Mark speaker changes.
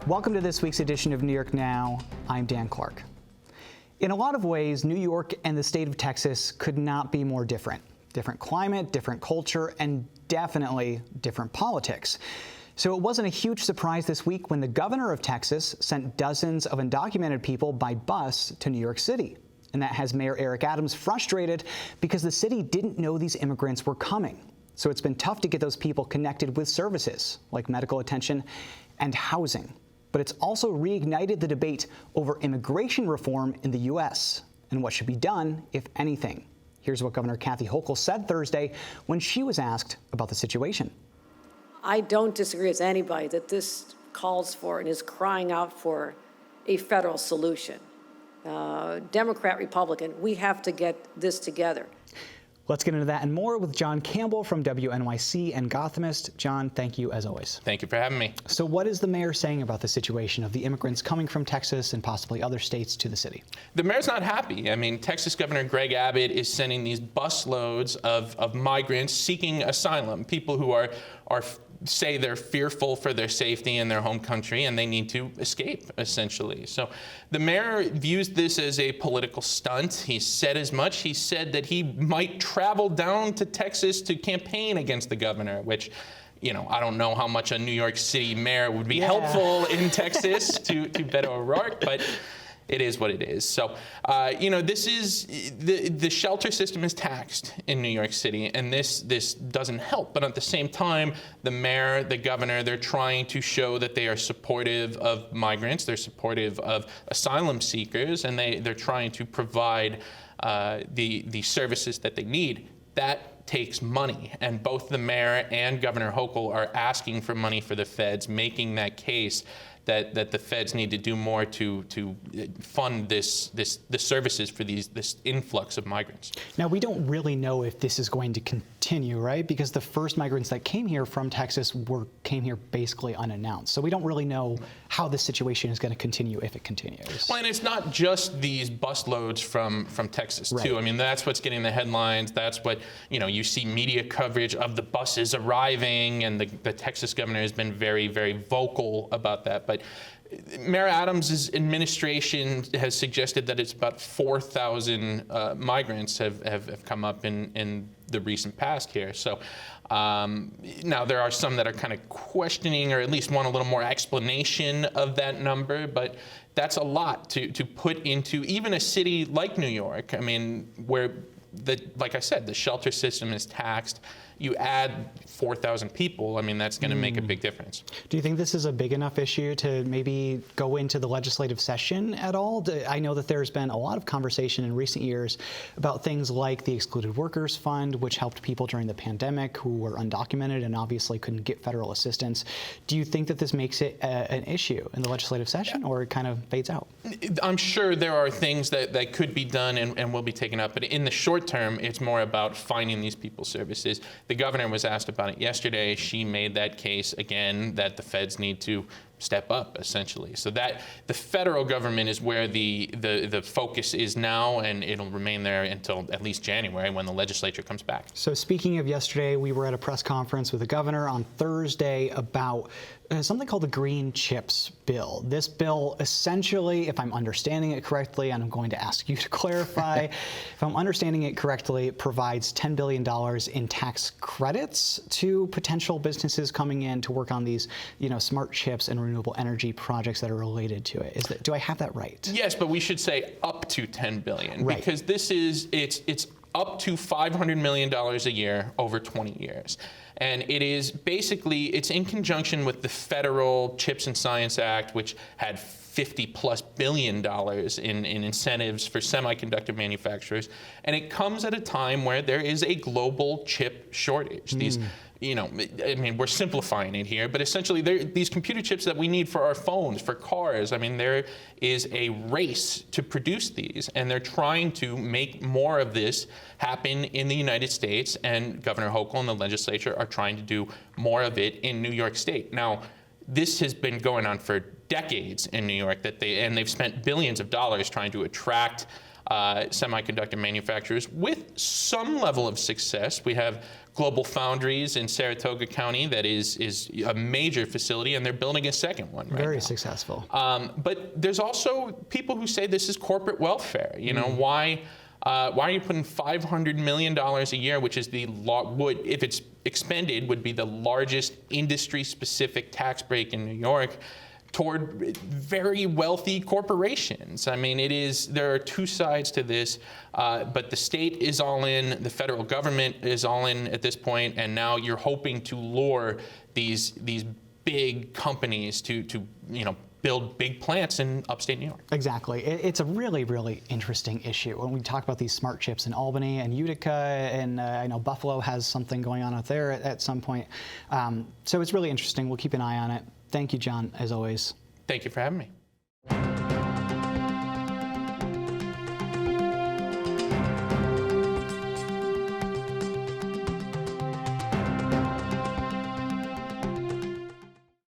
Speaker 1: Welcome to this week's edition of New York Now. I'm Dan Clark. In a lot of ways, New York and the state of Texas could not be more different. Different climate, different culture, and definitely different politics. So it wasn't a huge surprise this week when the governor of Texas sent dozens of undocumented people by bus to New York City. And that has Mayor Eric Adams frustrated because the city didn't know these immigrants were coming. So it's been tough to get those people connected with services like medical attention and housing. But it's also reignited the debate over immigration reform in the U.S. and what should be done, if anything. Here's what Governor Kathy Hochul said Thursday when she was asked about the situation.
Speaker 2: I don't disagree with anybody that this calls for and is crying out for a federal solution. Democrat, Republican, we have to get this together.
Speaker 1: Let's get into that and more with John Campbell from WNYC and Gothamist. John, thank you as always.
Speaker 3: Thank you for having me.
Speaker 1: So what is the mayor saying about the situation of the immigrants coming from Texas and possibly other states to the city?
Speaker 3: The mayor's not happy. I mean, Texas Governor Greg Abbott is sending these busloads of migrants seeking asylum, people who are say they're fearful for their safety in their home country and they need to escape, essentially. So the mayor views this as a political stunt. He said as much. He said that he might travel down to Texas to campaign against the governor, which, you know, I don't know how much a New York City mayor would be helpful in Texas to Beto O'Rourke, but it is what it is. So, this is the shelter system is taxed in New York City, and this doesn't help. But at the same time, the mayor, the governor, they're trying to show that they are supportive of migrants, they're supportive of asylum seekers, and they're trying to provide the services that they need. That takes money, and both the mayor and Governor Hochul are asking for money for the feds, making that case that the feds need to do more to fund the services for this influx of migrants.
Speaker 1: Now, we don't really know if this is going to continue, right? Because the first migrants that came here from Texas came here basically unannounced. So we don't really know how this situation is going to continue if it continues.
Speaker 3: Well, and it's not just these busloads from Texas,
Speaker 1: right,
Speaker 3: too. I mean, that's what's getting the headlines. That's what, you see media coverage of the buses arriving, and the Texas governor has been very, very vocal about that. But Mayor Adams' administration has suggested that it's about 4,000 migrants have come up in the recent past here. So now there are some that are kind of questioning or at least want a little more explanation of that number, but that's a lot to put into even a city like New York. I mean, where like I said, the shelter system is taxed. You add 4,000 people, I mean, that's going to make a big difference.
Speaker 1: Do you think this is a big enough issue to maybe go into the legislative session at all? I know that there's been a lot of conversation in recent years about things like the Excluded Workers Fund, which helped people during the pandemic who were undocumented and obviously couldn't get federal assistance. Do you think that this makes it an issue in the legislative session, or it kind of fades out?
Speaker 3: I'm sure there are things that could be done and will be taken up, but in the short term, it's more about finding these people services. The governor was asked about it yesterday. She made that case again that the feds need to step up, essentially. So that the federal government is where the focus is now, and it'll remain there until at least January when the legislature comes back.
Speaker 1: So speaking of yesterday, we were at a press conference with the governor on Thursday about something called the Green Chips Bill. This bill essentially, if I'm understanding it correctly, and I'm going to ask you to clarify, if I'm understanding it correctly, it provides $10 billion in tax credits to potential businesses coming in to work on these, smart chips and renewable energy projects that are related to it. Do I have that right?
Speaker 3: Yes, but we should say up to $10 billion,
Speaker 1: right,
Speaker 3: because it's up to $500 million a year over 20 years. And it is basically, it's in conjunction with the federal Chips and Science Act, which had $50+ billion in incentives for semiconductor manufacturers. And it comes at a time where there is a global chip shortage. These, we're simplifying it here, but essentially these computer chips that we need for our phones, for cars, there is a race to produce these, and they're trying to make more of this happen in the United States, and Governor Hochul and the legislature are trying to do more of it in New York State. Now, this has been going on for decades in New York, and they've spent billions of dollars trying to attract semiconductor manufacturers with some level of success. We have Global Foundries in Saratoga County that is a major facility, and they're building a second one right now.
Speaker 1: Very successful.
Speaker 3: But there's also people who say this is corporate welfare. You know, why are you putting $500 million a year, which is if it's expended, would be the largest industry-specific tax break in New York, toward very wealthy corporations? I mean, there are two sides to this, but the state is all in, the federal government is all in at this point, and now you're hoping to lure these big companies to build big plants in upstate New York.
Speaker 1: Exactly. It's a really, really interesting issue. When we talk about these smart chips in Albany and Utica, and I know Buffalo has something going on out there at some point. So it's really interesting. We'll keep an eye on it. Thank you, John, as always.
Speaker 3: Thank you for having me.